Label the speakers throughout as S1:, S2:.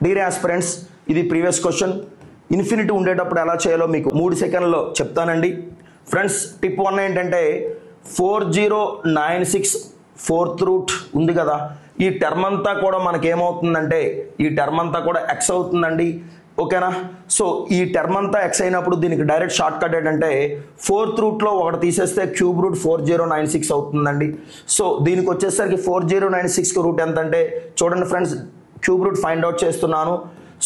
S1: Dear aspirants, ఇది previous question. Infinity ఉండేటప్పుడు ఎలా చేయాలో మీకు 3 సెకండ్లలో చెప్తానండి. ఫ్రెండ్స్, టిప్ 1 ఏంటంటే 4096 ఫోర్త్ రూట్ ఉంది కదా, ఈ టర్మ్ అంతా కూడా మనకేమవుతుందంటే ఈ టర్మ్ అంతా కూడా ఎక్స్ అవుతుందండి. ఓకేనా? సో ఈ టర్మ్ అంతా ఎక్స్ అయినప్పుడు దీనికి డైరెక్ట్ షార్ట్ కట్ ఏంటంటే ఫోర్త్ రూట్లో ఒకటి తీసేస్తే క్యూబ్ రూట్ 4096 అవుతుందండి. సో దీనికి వచ్చేసరికి 4096కి రూట్ ఎంత అంటే చూడండి friends, cube root find out చేస్తున్నాను.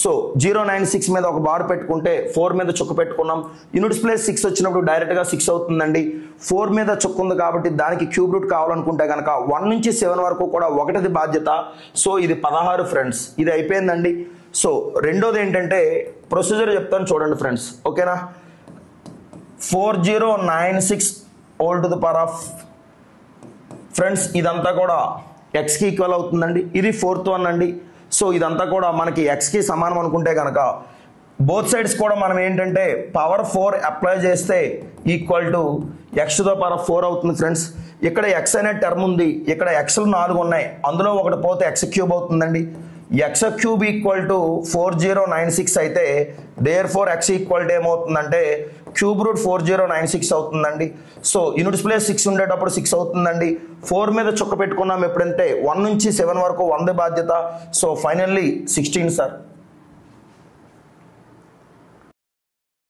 S1: సో 096 మీద ఒక బార్ పెట్టుకుంటే 4 మీద చుక్క పెట్టుకున్నాం. యూనిట్స్ ప్లేస్ 6 వచ్చినప్పుడు డైరెక్ట్గా 6 అవుతుందండి. 4 మీద చుక్క ఉంది కాబట్టి దానికి క్యూబ్ రూట్ కావాలనుకుంటే కనుక 1 నుంచి 7 వరకు కూడా ఒకటిది బాధ్యత. సో ఇది 16 ఫ్రెండ్స్, ఇది అయిపోయిందండి. సో రెండోది ఏంటంటే ప్రొసీజర్ చెప్తాను చూడండి ఫ్రెండ్స్. ఓకేనా? 4096 whole to the power of friends ఇదంతా కూడా ఎక్స్కి ఈక్వల్ అవుతుందండి. ఇది 4th వన్ అండి. సో ఇదంతా కూడా మనకి ఎక్స్కి సమానం అనుకుంటే కనుక బోత్ సైడ్స్ కూడా మనం ఏంటంటే పవర్ 4 అప్లై చేస్తే equal to X to the power 4 అవుతుంది ఫ్రెండ్స్. ఇక్కడ ఎక్స్ అనే టర్మ్ ఉంది, ఇక్కడ ఎక్స్లు 4 ఉన్నాయి, అందులో ఒకటి పోతే ఎక్స్ క్యూబ్ అవుతుందండి. ఎక్స్ క్యూబ్ ఈక్వల్ టు 4096 అయితే therefore x equal to ఏమవుతుందంటే క్యూబ్ రూట్ 4096 అవుతుందండి. సో యూనిట్స్ ప్లేస్ 6 ఉండేటప్పుడు 6 అవుతుందండి. 4 మీద చుక్క పెట్టుకున్నాం ఎప్పుడంటే 1 నుంచి 7 వరకు 100 బాధ్యత. So finally 16 sir.